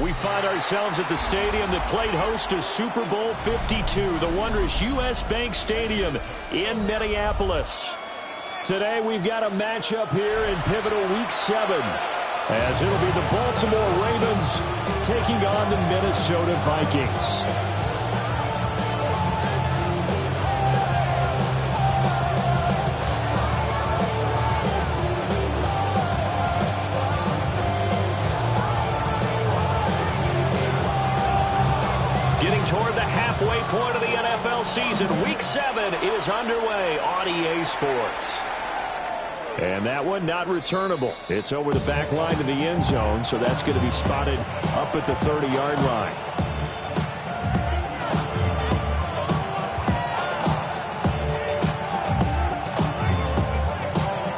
We find ourselves at the stadium that played host to Super Bowl 52, the wondrous U.S. Bank Stadium in Minneapolis. Today we've got a matchup here in pivotal Week 7, as it'll be the Baltimore Ravens taking on the Minnesota Vikings. Toward the halfway point of the NFL season, Week 7 is underway on EA Sports. And that one not returnable. It's over the back line to the end zone, so that's going to be spotted up at the 30-yard line.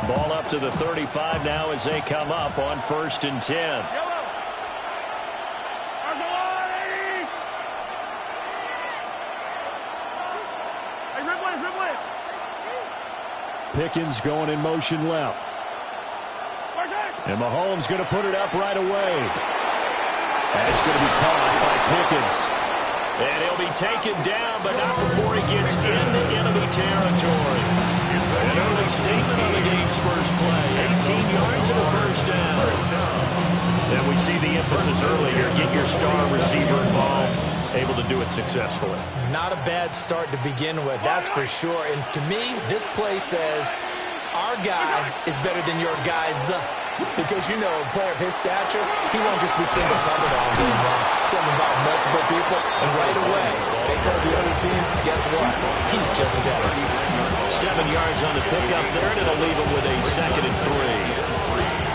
Ball up to the 35 now as they come up on 1st and 10. Pickens going in motion left. And Mahomes going to put it up right away. And it's going to be caught by Pickens. And he'll be taken down, but not before he gets into enemy territory. An early statement on the game's first play. 18 yards and a first down. And we see the emphasis earlier. Get your star receiver involved. Able to do it successfully. Not a bad start to begin with, that's for sure. And to me, this play says our guy is better than your guys. Because, you know, a player of his stature, he won't just be single covered all game long. It's going to involve multiple people, and right away, they tell the other team, guess what? He's just better. 7 yards on the pickup there, and it'll leave him with a 2nd and 3.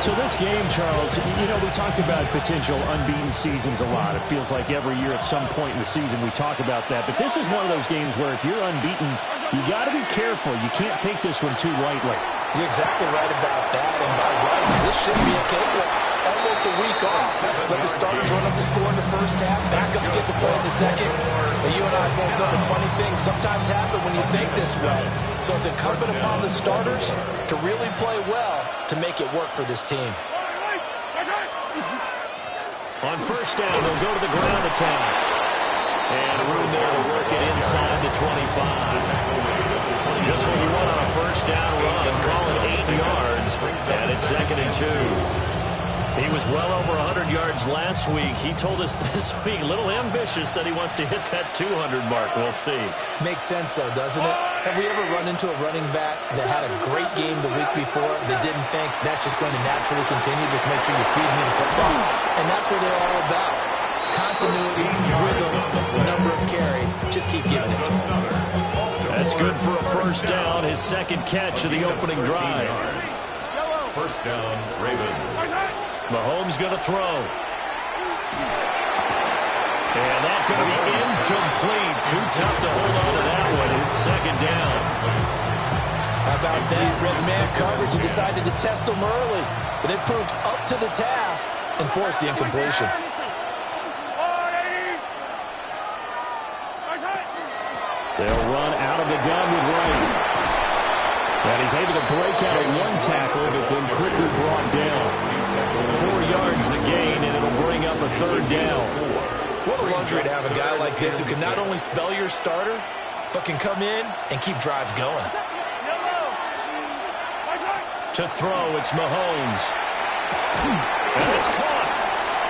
So this game, Charles, you know, we talk about potential unbeaten seasons a lot. It feels like every year at some point in the season we talk about that. But this is one of those games where if you're unbeaten, you got to be careful. You can't take this one too lightly. You're exactly right about that. And by rights, this should be a cakewalk. Almost a week off. Let the starters run up the score in the first half. Backups get to play in the second. But you and I both know the funny things sometimes happen when you think this way. So it's incumbent upon the starters to really play well to make it work for this team. On 1st down, they'll go to the ground attack. And room there to work it inside the 25. Just what you want on a 1st down run. Call it 8 yards. And it's 2nd and 2. He was well over 100 yards last week. He told us this week, a little ambitious, said he wants to hit that 200 mark. We'll see. Makes sense, though, doesn't it? Have we ever run into a running back that had a great game the week before that didn't think that's just going to naturally continue? Just make sure you feed me the football. And that's what they're all about. Continuity, rhythm, number of carries. Just keep giving it to him. That's good for a 1st down, his 2nd catch of the opening drive. 1st down, Ravens. Mahomes going to throw. And that's going to be incomplete. Too tough to hold on to that one. It's 2nd down. How about that? Red man coverage and decided to test them early. But it proved up to the task and forced the incompletion. They'll run out of the gun with Wright. And he's able to break out of one tackle, but then quickly brought down. 4 yards the gain, and it'll bring up a 3rd down. What a luxury to have a guy like this who can not only spell your starter, but can come in and keep drives going. To throw, it's Mahomes. And it's caught.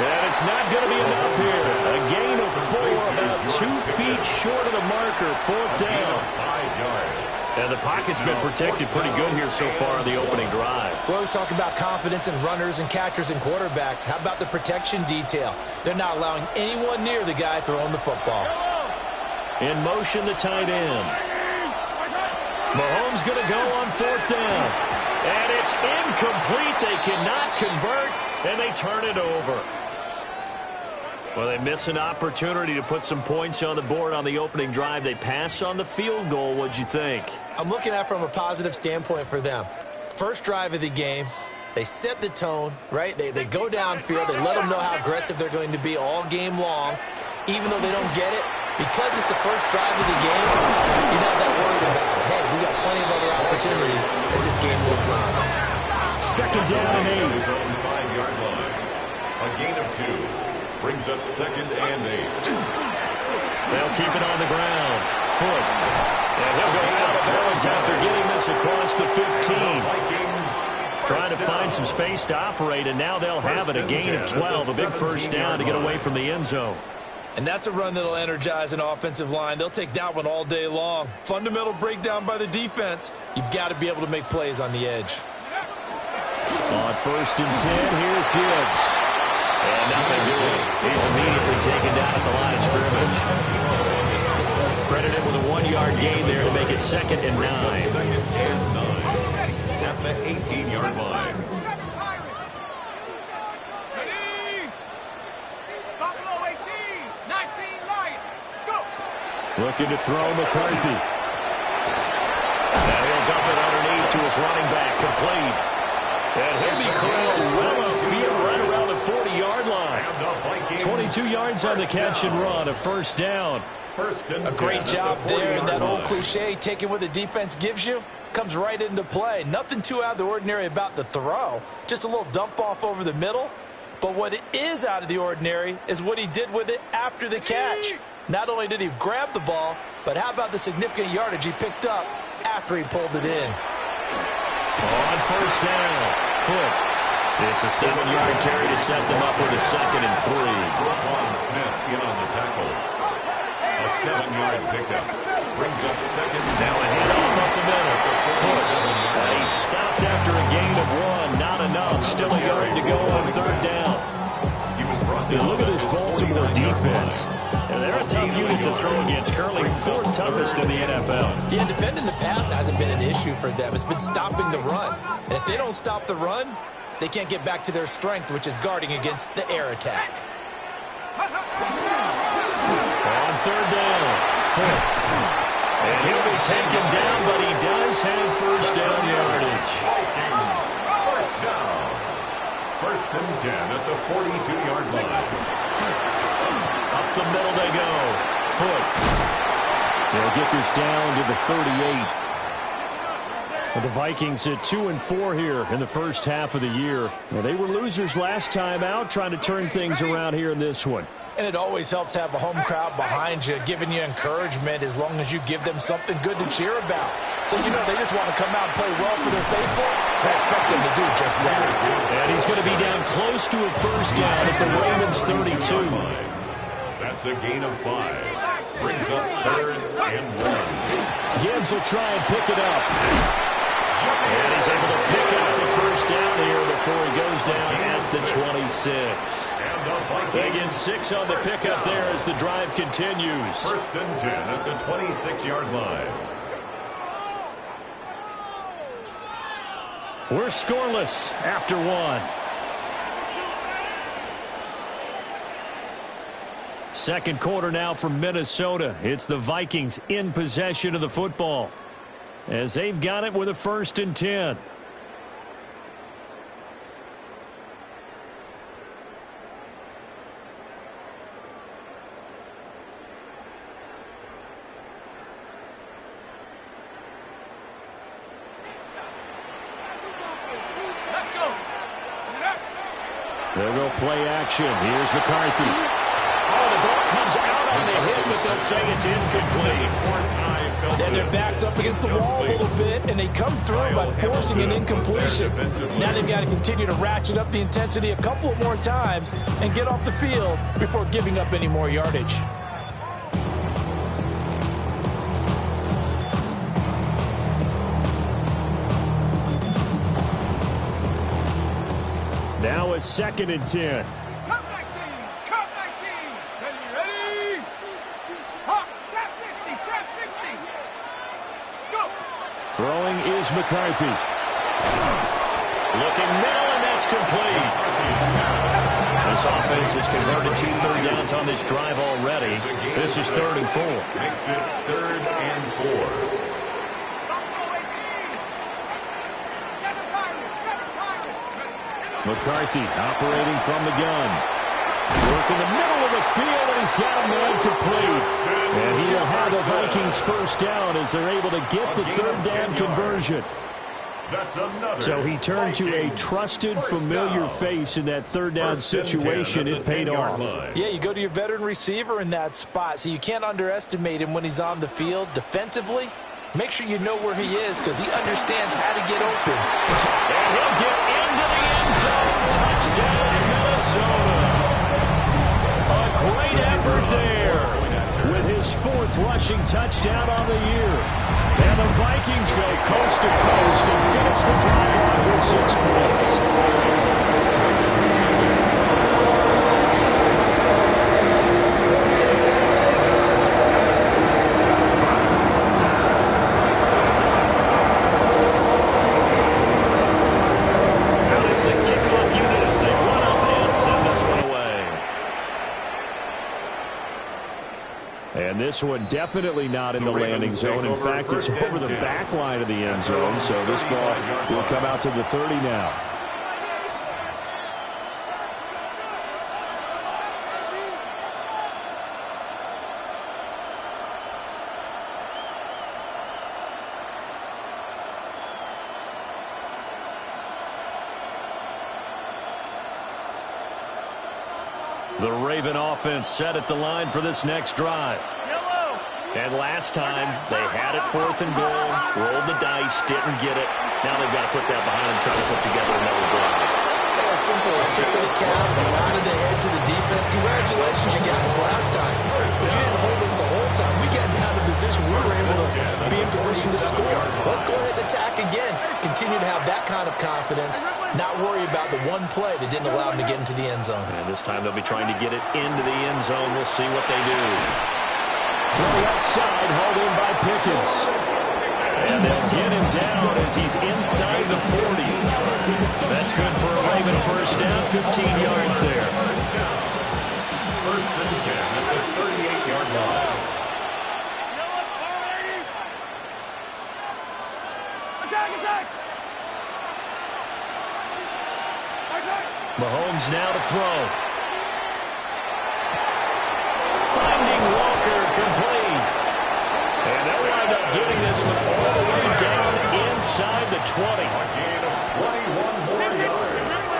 And it's not going to be enough here. A gain of 4, about 2 feet short of the marker. 4th down. 5 yards. And the pocket's been protected pretty good here so far in the opening drive. Well, let's talk about confidence in runners and catchers and quarterbacks. How about the protection detail? They're not allowing anyone near the guy throwing the football. In motion, the tight end. Mahomes going to go on 4th down. And it's incomplete. They cannot convert, and they turn it over. Well, they miss an opportunity to put some points on the board on the opening drive. They pass on the field goal. What'd you think? I'm looking at it from a positive standpoint for them. First drive of the game, they set the tone, right? They go downfield. They let them know how aggressive they're going to be all game long. Even though they don't get it, because it's the first drive of the game, you're not that worried about it. Hey, we got plenty of other opportunities as this game moves on. 2nd down and 8. On the 5-yard line. A gain of 2. Brings up 2nd and 8. They'll keep it on the ground. Foot. And he'll go out of bounds after getting this across the 15. Trying to find some space to operate, and now they'll have it. A gain of 12, a big first down to get away from the end zone. And that's a run that'll energize an offensive line. They'll take that one all day long. Fundamental breakdown by the defense. You've got to be able to make plays on the edge. On 1st and 10, here's Gibbs. And nothing good. He's immediately taken down at the line of scrimmage. Credited with a 1-yard gain there to make it 2nd and 9. 2nd and 9 at the 18-yard line. Looking to throw McCarthy. And he'll dump it underneath to his running back, complete. And he'll be corralled well upfield right around the 40-yard line. 22 yards on the catch and run, a first down. A great job there, and that old cliche, taking what the defense gives you, comes right into play. Nothing too out of the ordinary about the throw. Just a little dump off over the middle. But what is out of the ordinary is what he did with it after the catch. Not only did he grab the ball, but how about the significant yardage he picked up after he pulled it in. On first down, Foot. It's a 7-yard carry to set them up with a 2nd and 3. Braun Smith in on the tackle. A 7-yard pickup. Brings up 2nd. Now a handoff up the middle. Foot. He stopped after a gain of 1. Not enough. Still a yard to go on 3rd down. Look at this Baltimore defense. And they're a tough unit to throw against. Currently 4th toughest in the NFL. Yeah, defending the pass hasn't been an issue for them. It's been stopping the run. And if they don't stop the run, they can't get back to their strength, which is guarding against the air attack. On 3rd down, Foot. And he'll be taken down, but he does have first down yardage. First down. 1st and 10 at the 42-yard line. Up the middle they go. Foot. They'll get this down to the 38. The Vikings at 2-4 here in the first half of the year. Well, they were losers last time out, trying to turn things around here in this one. And it always helps to have a home crowd behind you, giving you encouragement as long as you give them something good to cheer about. So, you know, they just want to come out and play well for their faithful. I expect them to do just that. And he's going to be down close to a first down at the Ravens 32. That's a gain of 5. Brings up 3rd and 1. Gibbs will try and pick it up. And he's able to pick up the first down here before he goes down at the 26. They get 6 on the pickup there as the drive continues. 1st and 10 at the 26-yard line. We're scoreless after 1. Second quarter now from Minnesota. It's the Vikings in possession of the football, as they've got it with a 1st and 10. They'll go play action. Here's McCarthy. Oh, the ball comes out on the hit, but they'll say it's incomplete. And their back's up against the wall a little bit, and they come through by forcing an incompletion. Now they've got to continue to ratchet up the intensity a couple of more times and get off the field before giving up any more yardage. Now a 2nd and 10. Cut 19, cut 19. Ready? Hop, trap 60, trap 60. Go. Throwing is McCarthy. Looking middle, and that's complete. This offense has converted 2 third downs on this drive already. This is 3rd and 4. Makes it 3rd and 4. McCarthy operating from the gun. Working the middle of the field, and he's got a man complete. And he will have the Vikings first down as they're able to get the 3rd down conversion. That's another. So he turned to a trusted, familiar face in that third down situation. It paid off. Yeah, you go to your veteran receiver in that spot, so you can't underestimate him when he's on the field. Defensively, make sure you know where he is because he understands how to get open. And he'll get into the end zone. Touchdown, Minnesota. A great effort there with his 4th rushing touchdown on the year. And the Vikings go coast to coast and finish the drive off with 6 points. And this one definitely not in the landing zone. In fact, it's over the back line of the end zone. So this ball will come out to the 30 now. The Raven offense set at the line for this next drive. And last time, they had it 4th and goal, rolled the dice, didn't get it. Now they've got to put that behind them, try to put together another drive. Yeah, simple. Tip of the cap, a nod of the head to the defense. Congratulations, you got us last time. But you didn't hold us the whole time. We got down to position. We were able to be in position to score. Let's go ahead and attack again. Continue to have that kind of confidence. Not worry about the one play that didn't allow them to get into the end zone. And this time they'll be trying to get it into the end zone. We'll see what they do. Throw left side, hauled in by Pickens. And they'll get him down as he's inside the 40. That's good for a Raven first down, 15 yards there. First and 10 at the 38-yard line. Mahomes now to throw. Finding Walker, complete. And they'll wind up getting this one all the way down inside the 20. A gain of 21 more yards.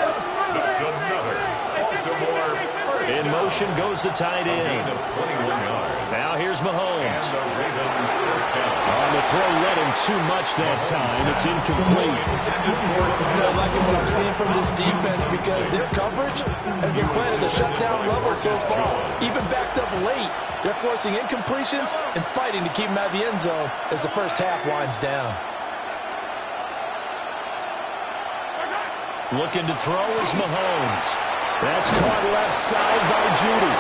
That's another Baltimore first In motion goes the tight gain end. of 21 yards. Now here's Mahomes. And the Raven first down. On the throw, read him too much that time. It's incomplete. I'm liking what I'm seeing from this defense because their coverage has been playing at a shutdown level so far. Even backed up late, they're forcing incompletions and fighting to keep them out of the end zone as the first half winds down. Looking to throw is Mahomes. That's caught left side by Judy.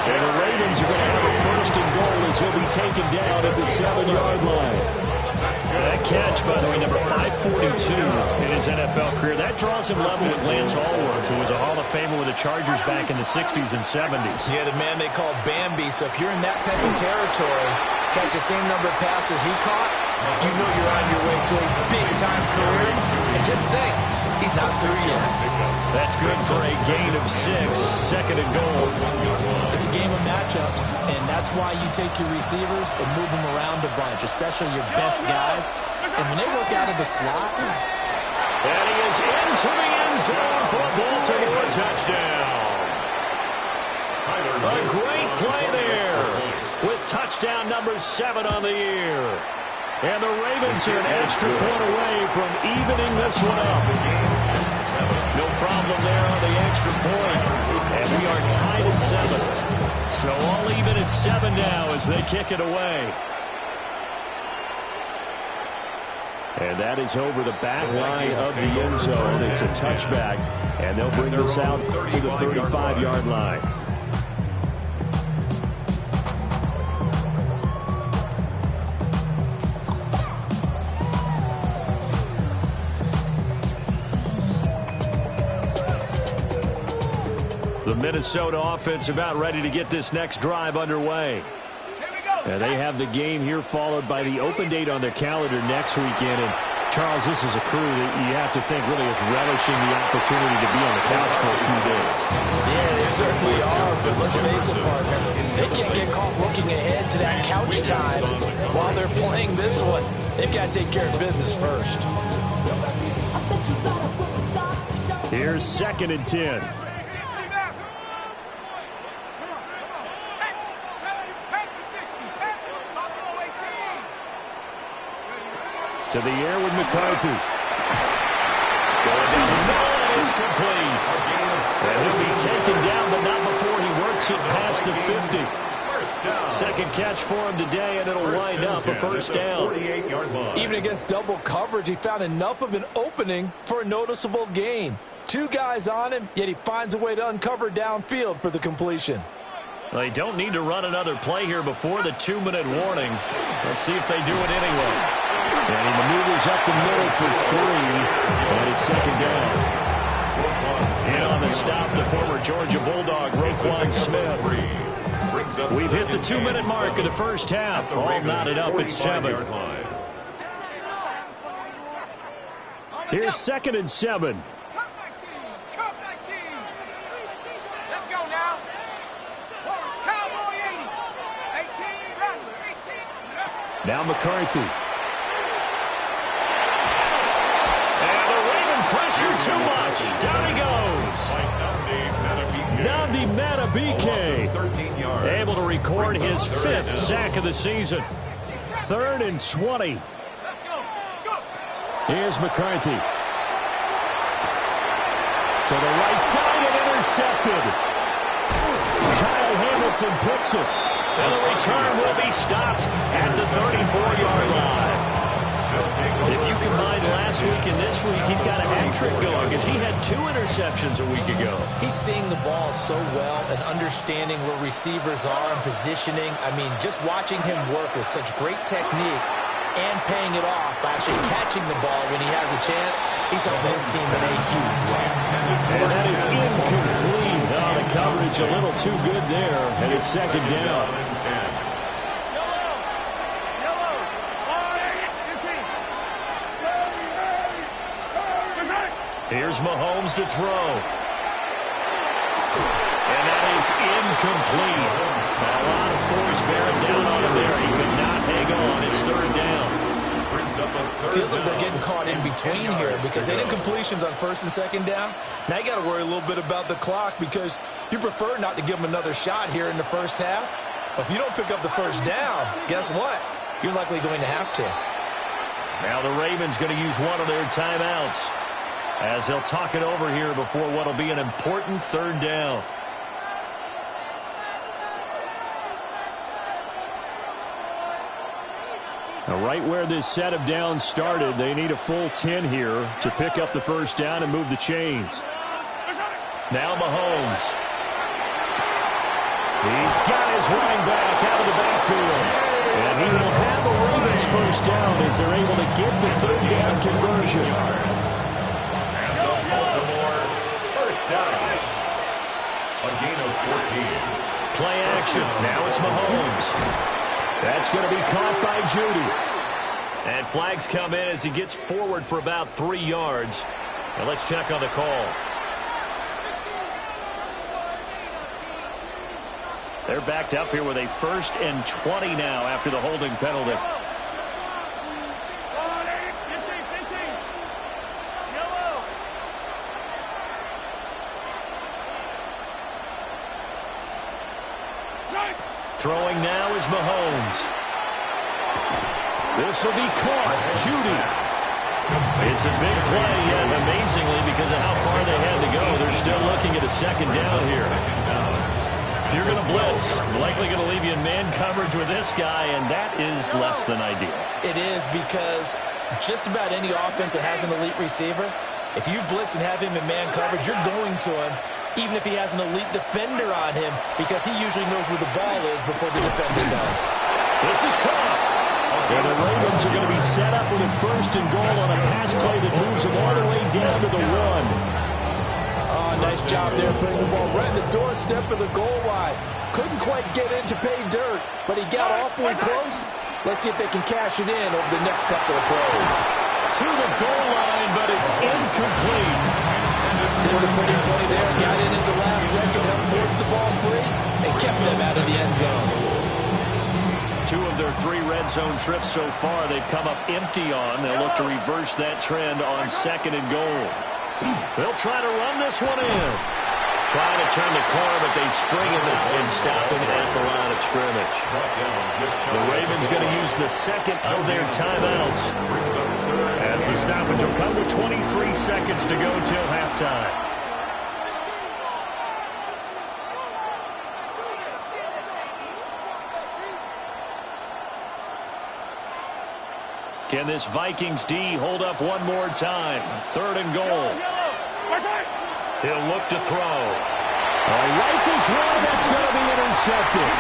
And the Ravens are going to have a first and goal as he'll be taken down at the 7-yard line. That catch, by the way, number 542 in his NFL career. That draws him level with Lance Allworth, who was a Hall of Famer with the Chargers back in the 60s and 70s. Yeah, the man they call Bambi. So if you're in that type of territory, catch the same number of passes he caught, you know you're on your way to a big-time career. And just think, he's not through yet. That's good for a gain of 6, second and goal. It's a game of matchups, and that's why you take your receivers and move them around a bunch, especially your best guys. And when they work out of the slot, and he is into the end zone for a Baltimore touchdown. A great play there with touchdown number 7 on the year. And the Ravens are an extra point away from evening this one up. No problem there on the extra point. And we are tied at 7. So all even at 7 now as they kick it away. And that is over the back line of the end zone. It's a touchback. And they'll bring this out to the 35-yard line. The Minnesota offense about ready to get this next drive underway. And they have the game here followed by the open date on their calendar next weekend. And Charles, this is a crew that you have to think really is relishing the opportunity to be on the couch for a few days. yeah, they certainly are, but let's face it, partner, they can't get caught looking ahead to that couch time while they're playing this one. They've got to take care of business first. Here's 2nd and 10. To the air with McCarthy. Going down the middle, and it's complete. And he'll be taken down, but not before he works it past the 50. Second catch for him today, and it'll wind up a first down. Even against double coverage, he found enough of an opening for a noticeable gain. 2 guys on him, yet he finds a way to uncover downfield for the completion. They don't need to run another play here before the 2-minute warning. Let's see if they do it anyway. And he maneuvers up the middle for 3, and it's 2nd down. And on the stop, the former Georgia Bulldog, Roquan Smith. We've hit the 2-minute mark of the first half. All knotted up at 7. Here's 2nd and 7. Let's go now. Cowboy 80. 18, Rattler, 18. Now McCarthy. And the Raven pressure too much. Down he goes. Nnamdi Madubuike able to record his 5th sack of the season. 3rd and 20. Let's go. Go. Here's McCarthy. To the right side and intercepted. Kyle Hamilton picks it. And the return will be stopped at the 34-yard line. If you combine last week and this week, he's got a hat trick going because he had 2 interceptions a week ago. He's seeing the ball so well and understanding where receivers are and positioning. I mean, just watching him work with such great technique and paying it off by actually catching the ball when he has a chance, he's helping his team in a huge way. And that is incomplete. Oh, the coverage a little too good there, and it's 2nd down. Here's Mahomes to throw. And that is incomplete. A lot of force bearing down on him there. He could not hang on. It's 3rd down. Feels like they're getting caught in between here because they did completions on 1st and 2nd down. Now you got to worry a little bit about the clock because you prefer not to give them another shot here in the first half. But if you don't pick up the first down, guess what? You're likely going to have to. Now the Ravens going to use one of their timeouts as they'll talk it over here before what will be an important 3rd down. Now right where this set of downs started, they need a full 10 here to pick up the first down and move the chains. Now Mahomes. He's got his running back out of the backfield. And he will have the Ravens first down as they're able to get the 3rd down conversion. A gain of 14. Play action. Now it's Mahomes. That's going to be caught by Judy. And flags come in as he gets forward for about 3 yards. Now let's check on the call. They're backed up here with a 1st and 20 now after the holding penalty. Throwing now is Mahomes. This will be caught. Judy. It's a big play, and amazingly, because of how far they had to go, they're still looking at a 2nd down here. If you're going to blitz, likely going to leave you in man coverage with this guy, and that is less than ideal. It is because just about any offense that has an elite receiver, if you blitz and have him in man coverage, you're going to him, even if he has an elite defender on him, because he usually knows where the ball is before the defender does. This is caught. And the Ravens are going to be set up with a 1st and goal on a pass play that moves them all the way down to the 1. Oh, nice job there putting the ball right in the doorstep of the goal line. Couldn't quite get in to pay dirt, but he got awfully close. Let's see if they can cash it in over the next couple of plays. To the goal line, but it's incomplete. It's a pretty play there. Got in at the last second, helped force the ball free, and kept them out of the end zone. 2 of their 3 red zone trips so far they've come up empty on. They'll look to reverse that trend on 2nd and goal. They'll try to run this one in. Trying to turn the corner, but they string him out and stop him at the line of scrimmage. The Ravens going to use the second of their timeouts, as the stoppage will come with 23 seconds to go till halftime. Can this Vikings D hold up one more time? 3rd and goal. He'll look to throw. Rifles one that's going to be intercepted.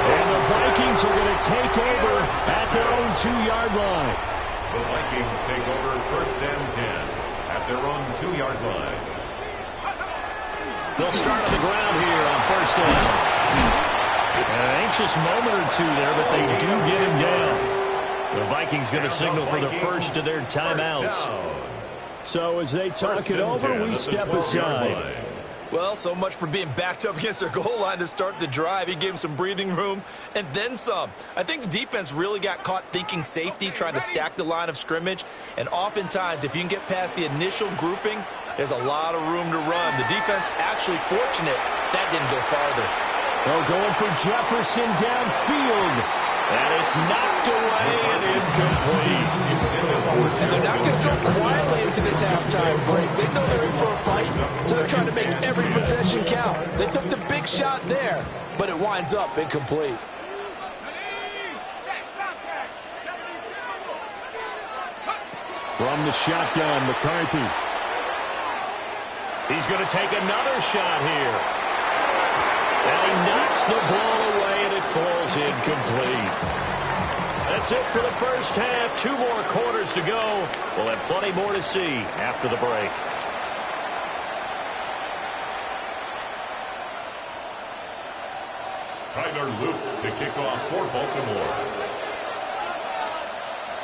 And the Vikings are going to take over at their own 2-yard line. The Vikings take over 1st and 10 at their own 2-yard line. They'll start on the ground here on 1st down. An anxious moment or two there, but they do get him down. The Vikings going to signal for the first of their timeouts. So as they talk it over, we step aside. Well, so much for being backed up against their goal line to start the drive. He gave him some breathing room and then some. I think the defense really got caught thinking safety, trying to stack the line of scrimmage. And oftentimes, if you can get past the initial grouping, there's a lot of room to run. The defense actually fortunate that didn't go farther. Well, going for Jefferson downfield. And it's knocked away and incomplete. And they're not going to go quietly into this halftime break. They know they're in for a fight, so they're trying to make every possession count. They took the big shot there, but it winds up incomplete. From the shotgun, McCarthy. He's going to take another shot here. And he knocks the ball away, and it falls incomplete. That's it for the first half. 2 more quarters to go. We'll have plenty more to see after the break. Tyler Luke to kick off for Baltimore.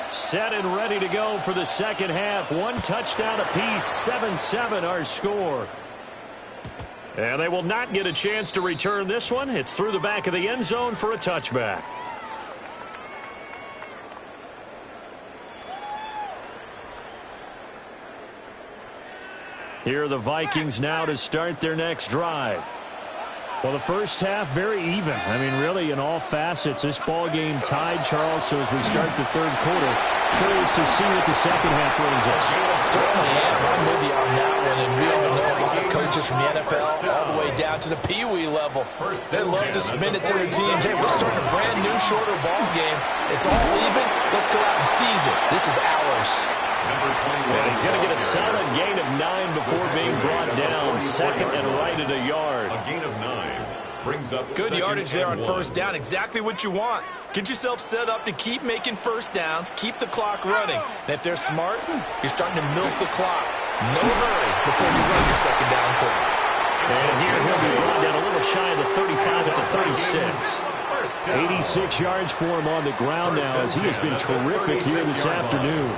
Set and ready to go for the second half. 1 touchdown apiece, 7-7 our score. And they will not get a chance to return this one. It's through the back of the end zone for a touchback. Here are the Vikings now to start their next drive. Well, the first half, very even. I mean, really, in all facets, this ball game tied, Charles. So as we start the third quarter, curious to see what the second half brings us. Certainly am. I'm with you on that one. And we all know a lot of coaches from the NFL all the way down to the Pee Wee level. They love to spin it to their teams. Hey, we're starting a brand new, shorter ball game. It's all even. Let's go out and seize it. This is ours. And he's going to get a solid gain of 9 before being brought down. 2nd and right at a yard. A gain of 9 brings up good yardage there on 1st down. Exactly what you want. Get yourself set up to keep making first downs, keep the clock running. And if they're smart, you're starting to milk the clock. No hurry before you run your second down play. And here he'll be brought down a little shy of the 35 at the 36. 86 yards for him on the ground now, as he has been terrific here this afternoon.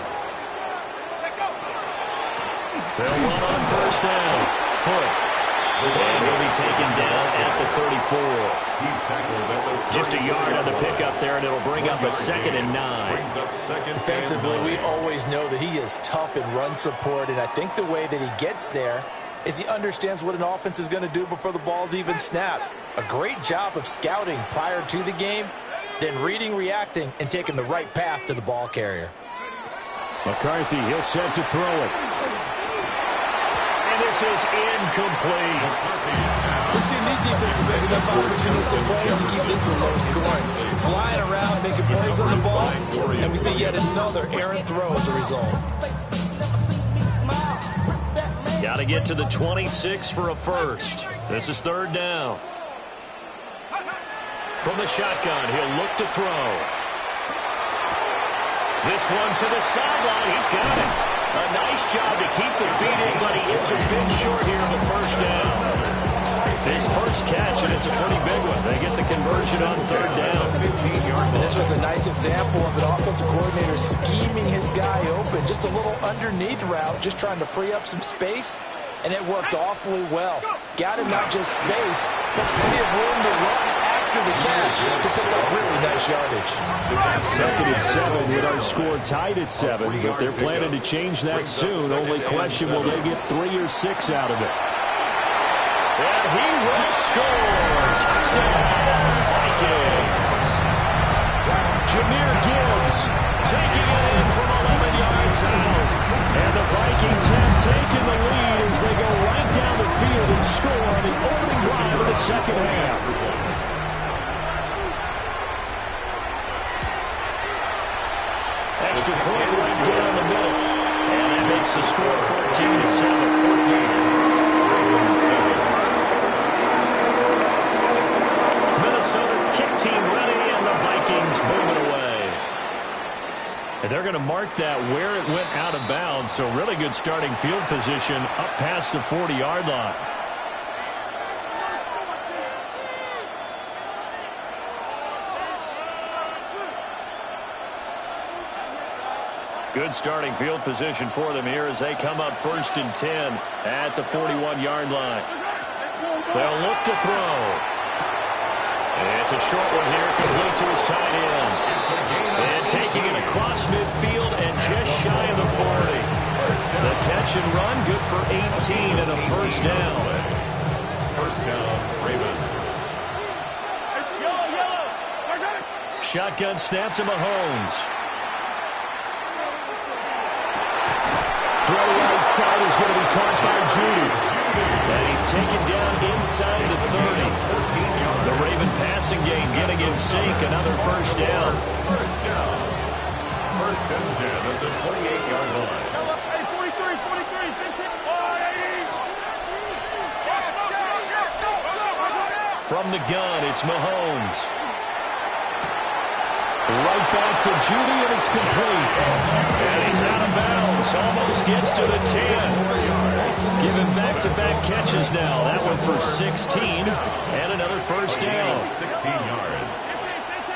They'll run on 1st down. Foot. And he'll be taken down at the 34. Just a yard on the pickup there, and it'll bring up a 2nd and 9. Defensively, we always know that he is tough in run support, and I think the way that he gets there is he understands what an offense is going to do before the ball's even snapped. A great job of scouting prior to the game, then reading, reacting, and taking the right path to the ball carrier. McCarthy, he'll set to throw it. And this is incomplete. We've seen these defenses make enough opportunistic plays to keep this one low scoring. Flying around, making plays on the ball, and we see yet another errant throw as a result. Got to get to the 26 for a first. This is 3rd down. From the shotgun, he'll look to throw. This one to the sideline. He's got it. A nice job to keep the feet in, but he is a bit short here on the 1st down. His first catch, and it's a pretty big one. They get the conversion on 3rd down. And this was a nice example of an offensive coordinator scheming his guy open. Just a little underneath route, just trying to free up some space, and it worked awfully well. Got him not just space, but plenty of room to run after after the catch to pick up really nice yardage. 2nd and 7 with our score tied at 7, but they're planning to change that soon. Only question, will they get 3 or 6 out of it? And he will score. Touchdown, Vikings. Jahmyr Gibbs taking it in from 11 yards out. And the Vikings have taken the lead as they go right down the field and score on the opening drive of the second half. Extra point right down the middle. And that makes the score 14-7. Minnesota's kick team ready, and the Vikings boom it away. And they're going to mark that where it went out of bounds, so really good starting field position up past the 40-yard line. Good starting field position for them here as they come up 1st and 10 at the 41-yard line. They'll look to throw. It's a short one here, complete to his tight end. And taking it across midfield and just shy of the 40. The catch and run, good for 18 and a first down. First down, Ravens. Shotgun snap to Mahomes. Throw right side is going to be caught by Judy. And he's taken down inside the 30. The Raven passing game getting in sync. Another first down. First down. 1st and 10 at the 28-yard line. Hey, 43, 43, 15. From the gun, it's Mahomes. Right back to Judy, and it's complete. And he's out of bounds. Almost gets to the 10. Giving back-to-back catches now. That one for 16, and another first down. 16 yards.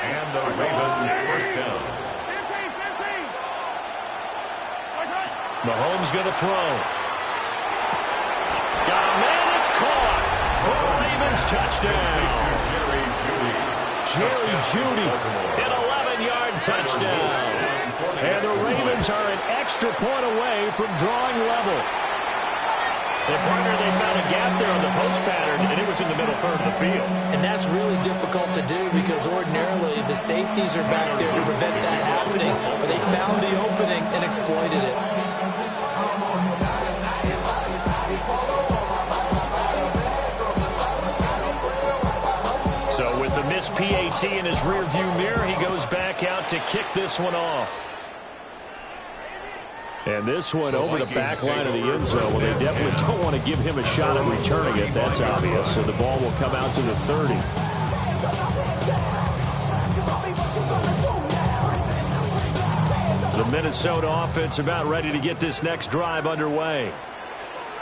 And the Raven first down. Mahomes going to throw. Got a man, it's caught. For a Ravens touchdown. Jerry Judy, an 11-yard touchdown. And the Ravens are an extra point away from drawing level. Their partner, they found a gap there on the post pattern, and it was in the middle third of the field. And that's really difficult to do because ordinarily the safeties are back there to prevent that happening, but they found the opening and exploited it. So with the missed PAT in his rearview mirror, he goes back out to kick this one off. And this one over the back line of the end zone. Well, they definitely don't want to give him a shot at returning it. That's obvious. So the ball will come out to the 30. The Minnesota offense about ready to get this next drive underway.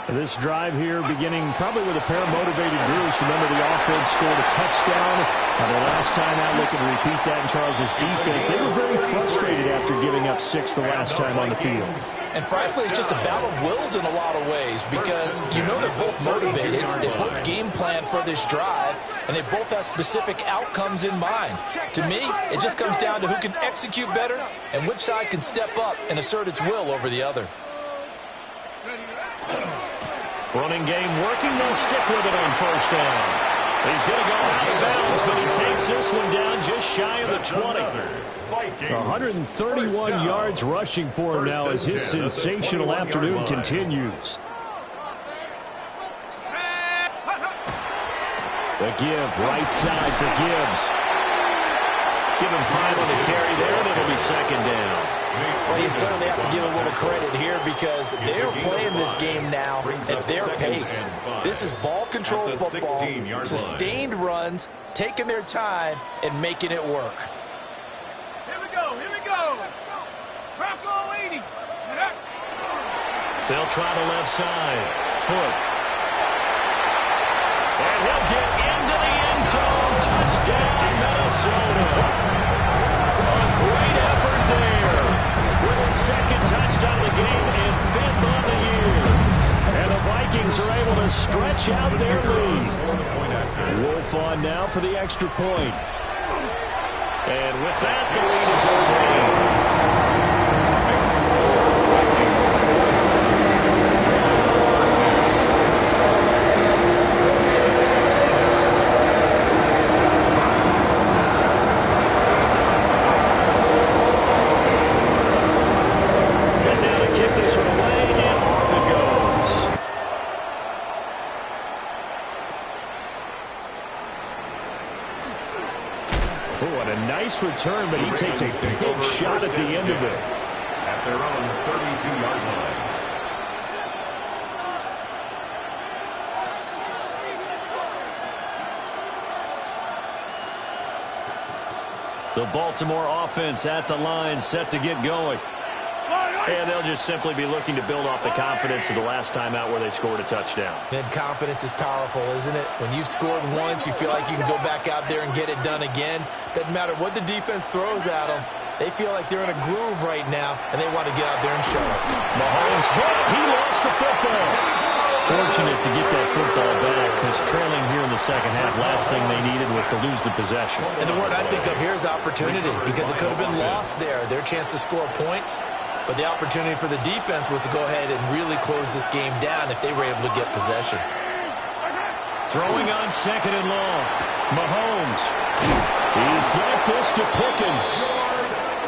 This drive here beginning probably with a pair of motivated Bruce. Remember, the offense scored a touchdown. The last time out, looking to repeat that in Charles' defense. They were very frustrated after giving up 6 the last time on the field. And frankly, it's just a battle of wills in a lot of ways because you know they're both motivated. They both game plan for this drive, and they both have specific outcomes in mind. To me, it just comes down to who can execute better and which side can step up and assert its will over the other. Running game working. They'll stick with it on first down. He's going to go out of bounds, but he takes this one down just shy of the 20. 131 yards rushing for him now as his sensational afternoon continues. The give, right side for Gibbs. Give him 5 on the carry there, and it'll be second down. Well, you certainly have to give a little credit here because they're playing this game now at their pace. This is ball control football, sustained runs, taking their time, and making it work. Here we go, here we go. Bronco 80. They'll try the left side. Foot. And he'll get into the end zone. Touchdown, Minnesota. A great effort there. With his second touchdown of the game and 5th on the year. And the Vikings Vikings are able to stretch out their lead. Wolf on now for the extra point. And with that, the lead is obtained. Return, but he takes a big shot at the end of it. At their own 32-yard line. The Baltimore offense at the line, set to get going. And they'll just simply be looking to build off the confidence of the last time out where they scored a touchdown. And confidence is powerful, isn't it? When you've scored once, you feel like you can go back out there and get it done again. Doesn't matter what the defense throws at them. They feel like they're in a groove right now, and they want to get out there and show it. Mahomes hit. He lost the football. Fortunate to get that football back, because trailing here in the second half, last thing they needed was to lose the possession. And the word I think of here is opportunity, because it could have been lost there. Their chance to score points. But the opportunity for the defense was to go ahead and really close this game down if they were able to get possession. Throwing on second and long. Mahomes. He's got this to Pickens.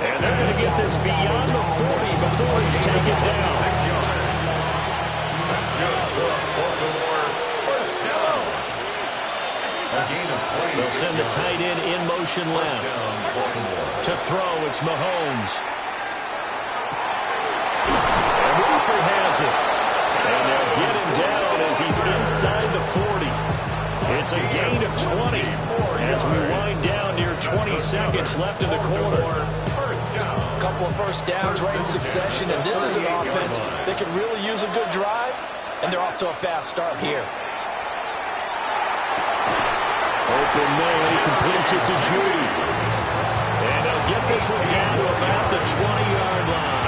And they're going to get this beyond the 40 before he's taken down. 6 yards. That's good for Baltimore. First down. A gain of 26 They'll send the tight end in motion left. To throw, it's Mahomes. Has it. And they'll get him down as he's inside the 40. It's a gain of 20 as we wind down near 20 seconds left in the quarter. A couple of first downs right in succession, and this is an offense that can really use a good drive, and they're off to a fast start here. Open middle, he completes it to Judy. And they'll get this one down to about the 20-yard line.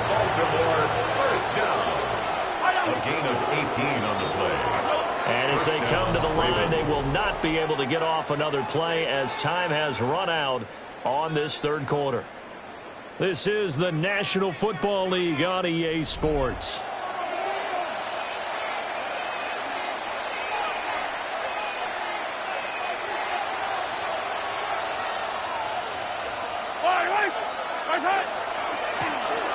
Baltimore, first down. A gain of 18 on the play. And as they come to the line, they will not be able to get off another play as time has run out on this third quarter. This is the National Football League on EA Sports.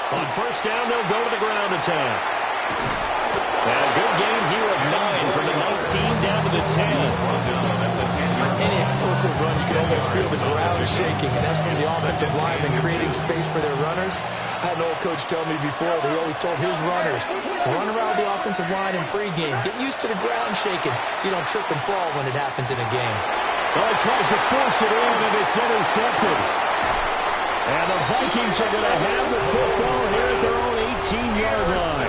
On first down, they'll go to the ground attack. And a good game here of 9 from the 19 down to the 10. Any explosive run, you can almost feel the ground shaking, and that's from the offensive linemen creating space for their runners. I had an old coach tell me before that he always told his runners, run around the offensive line in pregame. Get used to the ground shaking so you don't trip and fall when it happens in a game. Well, he tries to force it in, and it's intercepted. And the Vikings are going to have the football here at their own 18-yard line.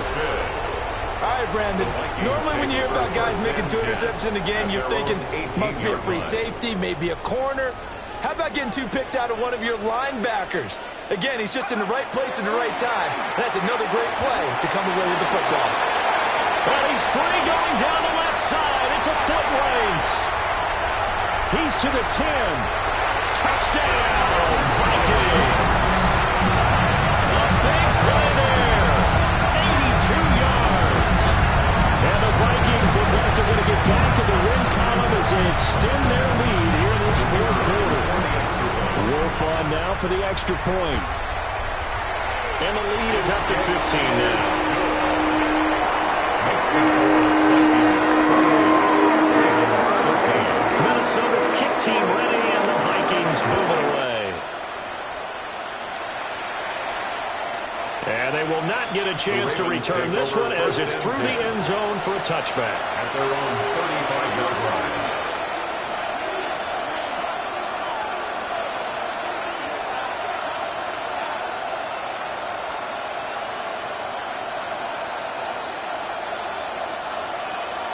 All right, Brandon. Normally when you hear about guys making 2 interceptions in the game, you're thinking must be a free safety, maybe a corner. How about getting 2 picks out of one of your linebackers? Again, he's just in the right place at the right time. And that's another great play to come away with the football. Well, he's free going down the left side. It's a foot race. He's to the 10. Touchdown, Vikings. A big play there. 82 yards. And the Vikings look like they're going to get back in the win column as they extend their lead here in this fourth quarter. Wolf on now for the extra point. And the lead is up to 15 now. Makes the score Vikings 28, Minnesota's kick team ready, and the Vikings moving away. And they will not get a chance to return this one as it's through the end zone for a touchback. At their own 35-yard line.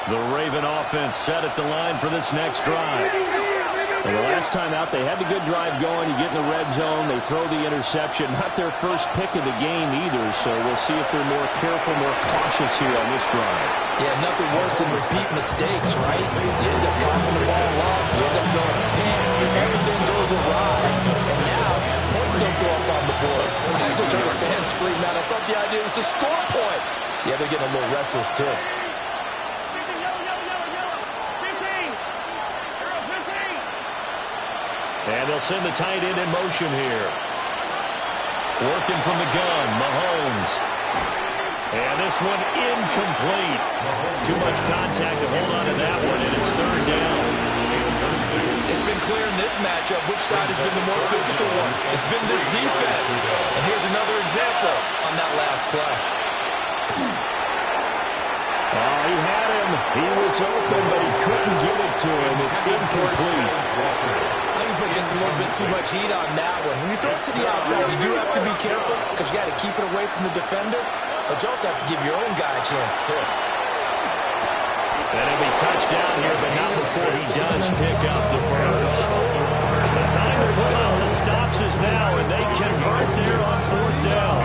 The Raven offense set at the line for this next drive. And the last time out, they had the good drive going. You get in the red zone, they throw the interception. Not their first pick of the game either, so we'll see if they're more careful, more cautious here on this drive. Yeah, nothing worse than repeat mistakes, right? You end up coughing the ball off, you end up throwing a pick, everything goes awry. And now, points don't go up on the board. I just heard a fan scream out, I thought the idea was to score points. Yeah, they're getting a little restless, too. And they'll send the tight end in motion here. Working from the gun, Mahomes. And this one incomplete. Too much contact to hold on to that one, and it's third down. It's been clear in this matchup which side has been the more physical one. It's been this defense. And here's another example on that last play. Oh, he had him. He was open, but he couldn't get it to him. It's incomplete. I think you put just a little bit too much heat on that one. When you throw it to the outside, you do have to be careful because you got to keep it away from the defender. But you also have to give your own guy a chance, too. And he'll be touchdown here, but not before he does pick up the first. The time to pull out the stops is now, and they convert there on fourth down.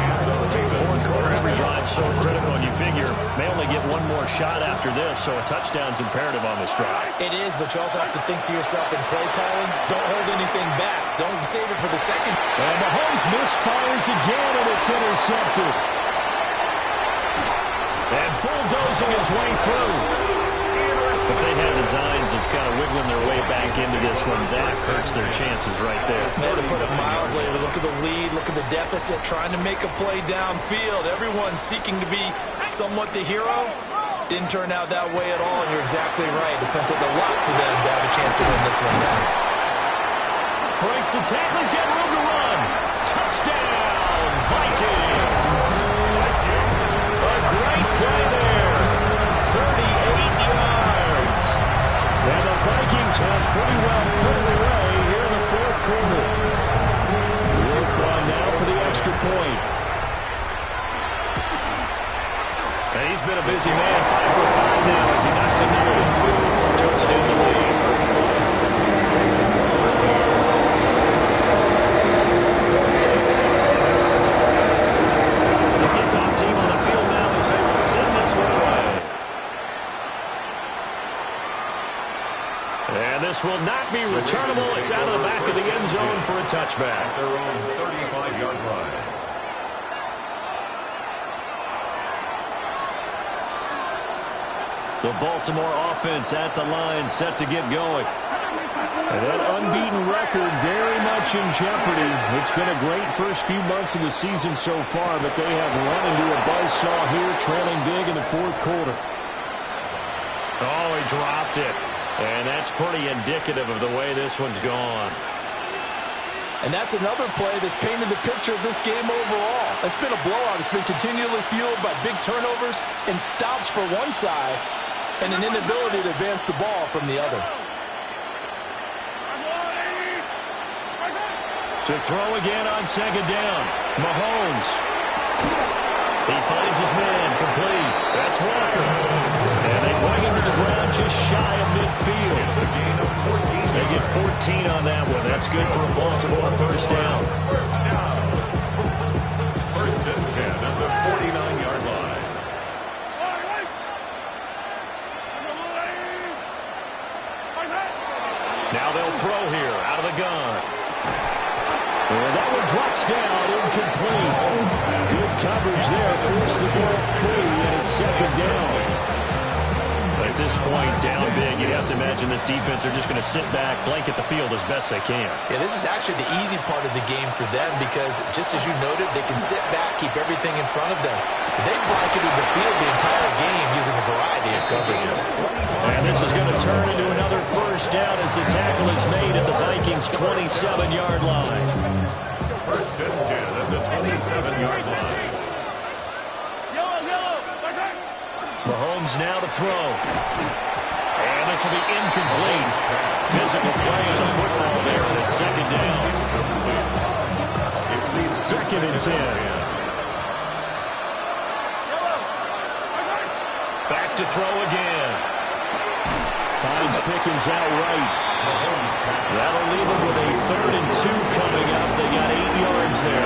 Fourth quarter, every drive so critical, and you figure they only get one more shot after this, so a touchdown's imperative on this drive. It is, but you also have to think to yourself in play calling, don't hold anything back. Don't save it for the second. And Mahomes misfires again, and it's intercepted. And bulldozing his way through. If they had designs of kind of wiggling their way back into this one, that hurts their chances right there. To put it mildly, look at the lead, look at the deficit, trying to make a play downfield. Everyone seeking to be somewhat the hero. Didn't turn out that way at all, and you're exactly right. It's going to take a lot for them to have a chance to win this one now. Breaks the tackle, he's got room to run. Touchdown, Vikings! A great play there. 38 yards. And the Vikings have pretty well put it away here in the fourth quarter. Wilfron now for the extra point. And he's been a busy man, 5 for 5 now as he knocks another one through. Touchdown the lead. The kickoff team on the field now as they will send this one away. And this will not be returnable. It's out of the back of the end zone for a touchback. Their own 35-yard line. The Baltimore offense at the line, set to get going. And that unbeaten record very much in jeopardy. It's been a great first few months of the season so far, but they have run into a buzzsaw here, trailing big in the fourth quarter. Oh, he dropped it. And that's pretty indicative of the way this one's gone. And that's another play that's painted the picture of this game overall. It's been a blowout. It's been continually fueled by big turnovers and stops for one side and an inability to advance the ball from the other. To throw again on second down. Mahomes. He finds his man, complete. That's Walker. And they bring him to the ground just shy of midfield. They get 14 on that one. That's good for a Baltimore first down. First and 10 at the 49-yard line. Now they'll throw here out of the gun. And that one drops down, incomplete. Good coverage there, forced the ball free, and it's second down. At this point, down big, you'd have to imagine this defense are just going to sit back, blanket the field as best they can. Yeah, this is actually the easy part of the game for them because, just as you noted, they can sit back, keep everything in front of them. They blanketed the field the entire game using a variety of coverages. And this is going to turn into another first down as the tackle is made at the Vikings' 27-yard line. First and 10 at the 27-yard line. Mahomes now to throw. And this will be incomplete. Physical play on the football there, and it's second down. Second and 10. Back to throw again. Finds Pickens outright. That'll leave him with a 3rd and 2 coming up. They got 8 yards there.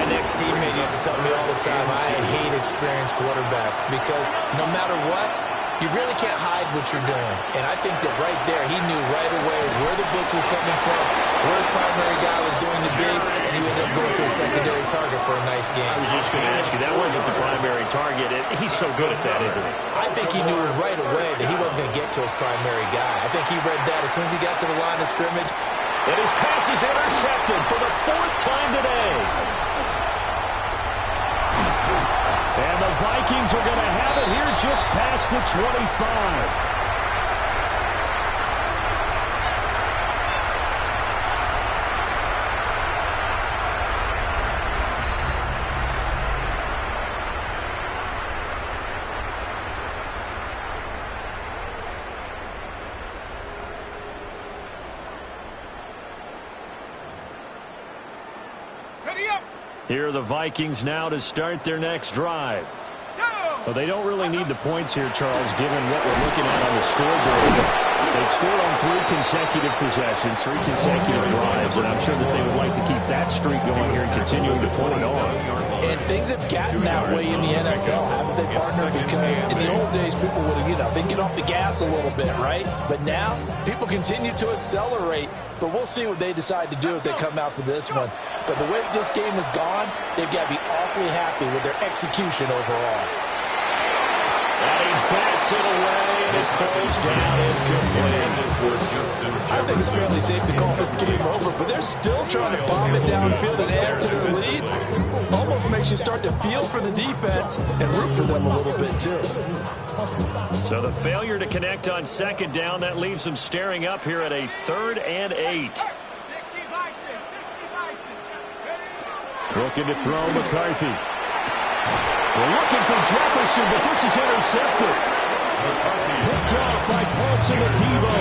An ex-teammate used to tell me all the time, I hate experienced quarterbacks because no matter what, you really can't hide what you're doing. And I think that right there, he knew right away where the blitz was coming from, where his primary guy was going to be, and he ended up going to a secondary target for a nice game. I was just going to ask you, that wasn't the primary target. He's so good at that, isn't he? I think he knew right away that he wasn't going to get to his primary guy. I think he read that as soon as he got to the line of scrimmage. And his pass is intercepted for the 4th time today. And the Vikings are going to have it here just past the 25. Here are the Vikings now to start their next drive. Well, they don't really need the points here, Charles, given what we're looking at on the scoreboard. They've scored on 3 consecutive possessions, 3 consecutive drives, and I'm sure that they would like to keep that streak going here and continuing to pull it on. And things have gotten that way in the NFL, haven't they, partner? Because in the old days, people would have, they'd get off the gas a little bit, right? But now, people continue to accelerate. But we'll see what they decide to do as they come out for this one. But the way this game has gone, they've got to be awfully happy with their execution overall. And he bats it away, and it falls down incomplete. I think it's fairly safe to call this game over, but they're still trying to bomb it downfield and add to the lead. Almost makes you start to feel for the defense and root for them a little bit, too. So the failure to connect on 2nd down, that leaves them staring up here at a 3rd and 8. Looking to throw McCarthy. We're looking for Jefferson, but this is intercepted. Picked off by Paulson Adebo.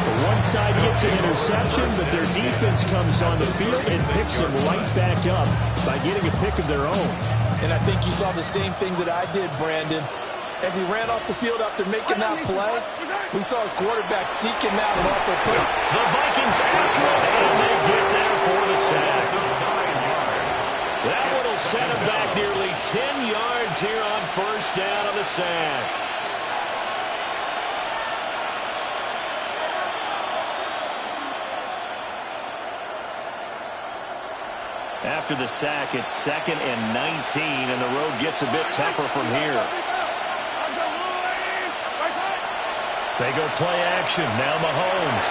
The one side gets an interception, but their defense comes on the field and picks them right back up by getting a pick of their own. And I think you saw the same thing that I did, Brandon. As he ran off the field after making that play, we saw his quarterback seeking out an awful pick. The Vikings after it, and they get there for the sack. That one will set him back nearly 10 yards here on 1st down on the sack. After the sack, it's 2nd and 19, and the road gets a bit tougher from here. They go play action. Now Mahomes.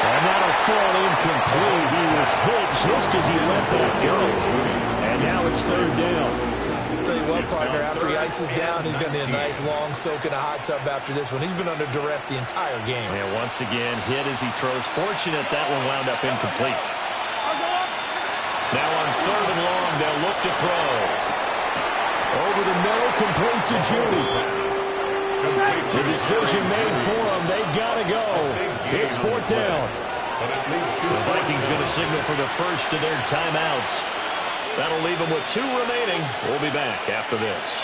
And that'll fall incomplete. He was hit just as he let that go. And now it's 3rd down. I'll tell you what, partner, after he ices down, he's going to need a nice long soak in a hot tub after this one. He's been under duress the entire game. And once again, hit as he throws. Fortunate that one wound up incomplete. Now on 3rd and long, they'll look to throw. Over the middle, complete to Judy. The decision made for them. They've got to go. It's 4th down. The Vikings going to signal for the first of their timeouts. That'll leave them with 2 remaining. We'll be back after this.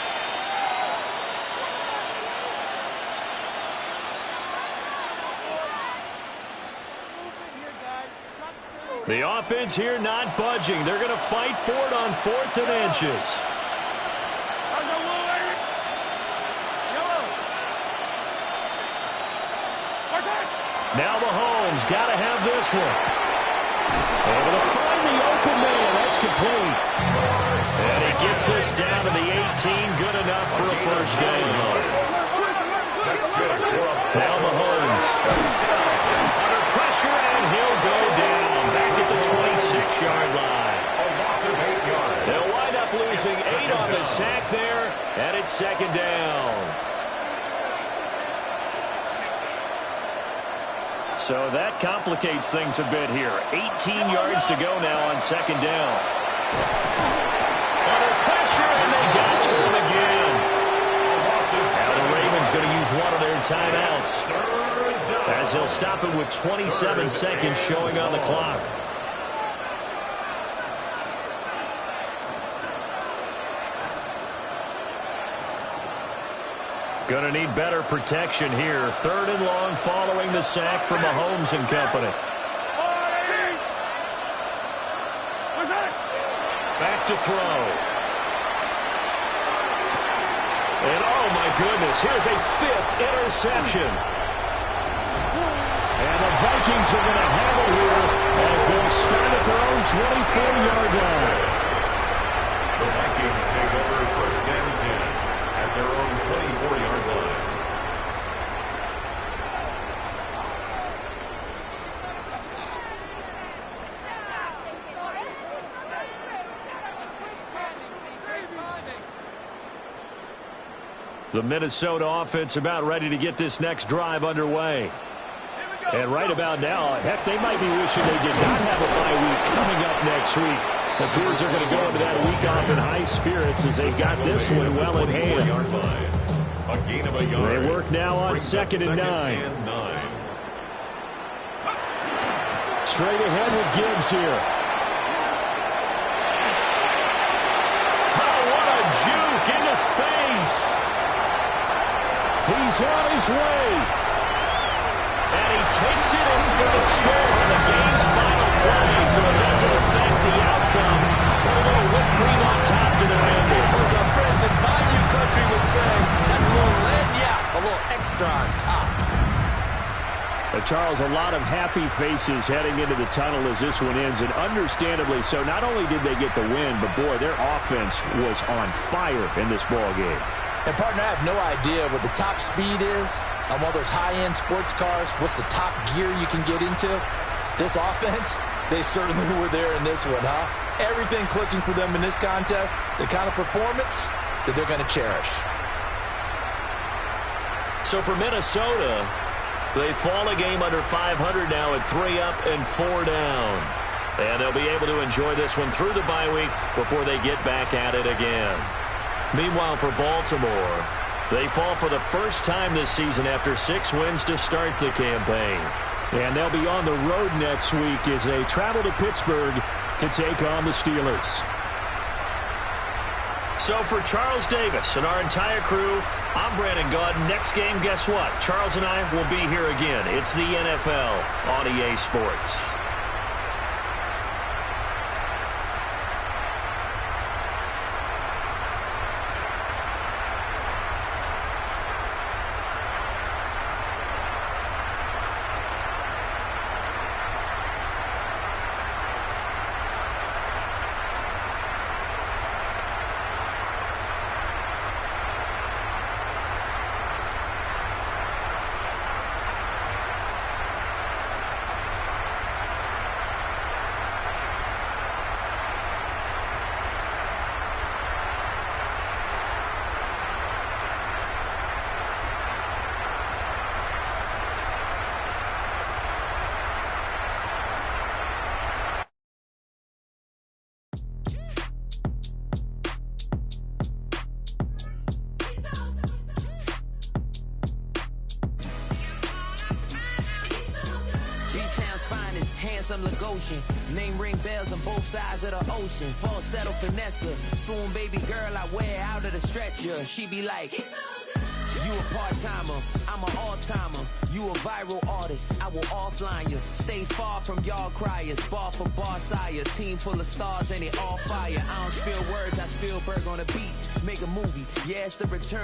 The offense here not budging. They're going to fight for it on 4th and inches. Now Mahomes got to have this one. Able to find the open man. That's complete. And he gets this down to the 18. Good enough for a 1st down. Now Mahomes. Under pressure, and he'll go down. Back at the 26-yard line. They'll wind up losing 8 on the sack there. And it's 2nd down. So that complicates things a bit here. 18 yards to go now on 2nd down. Under pressure, and they got to him again. Now the Ravens going to use one of their timeouts, as he'll stop it with 27 seconds showing on the clock. Going to need better protection here. 3rd and long following the sack from Mahomes and company. Back to throw. And oh my goodness, here's a 5th interception. And the Vikings are going to have it here as they'll start at their own 24-yard line. The Vikings take over 1st and 10 at their own 24-yard line. The Minnesota offense about ready to get this next drive underway. And right about now, heck, they might be wishing they did not have a bye week coming up next week. The Bears are going to go into that week off in high spirits as they've got this one well in hand. A gain of a yard. They work now on 2nd and 9. Straight ahead with Gibbs here. Oh, what a juke into space. He's on his way. And he takes it in for the score on the game's final play, so it doesn't affect the outcome. But a little whipped cream on top to their ending. As our friends in Bayou Country would say, that's a little a little extra on top. Charles, a lot of happy faces heading into the tunnel as this one ends, and understandably so. Not only did they get the win, but boy, their offense was on fire in this ball game. And, partner, I have no idea what the top speed is on one of those high-end sports cars. What's the top gear you can get into? This offense, they certainly were there in this one, huh? Everything clicking for them in this contest, the kind of performance that they're going to cherish. So for Minnesota, they fall a game under 500 now at 3 up and 4 down. And they'll be able to enjoy this one through the bye week before they get back at it again. Meanwhile, for Baltimore, they fall for the first time this season after 6 wins to start the campaign. And they'll be on the road next week as they travel to Pittsburgh to take on the Steelers. So for Charles Davis and our entire crew, I'm Brandon Gaud. Next game, guess what? Charles and I will be here again. It's the NFL on EA Sports. Handsome Lagosian, name ring bells on both sides of the ocean. Falsetto Vanessa, swoon baby girl I wear out of the stretcher. She be like, you a part-timer, I'm an all-timer. You a viral artist, I will offline you. Stay far from y'all criers, bar for bar sire. Team full of stars and it all fire. I don't spill words, I spill Berg on a beat. Make a movie, yeah, it's the return.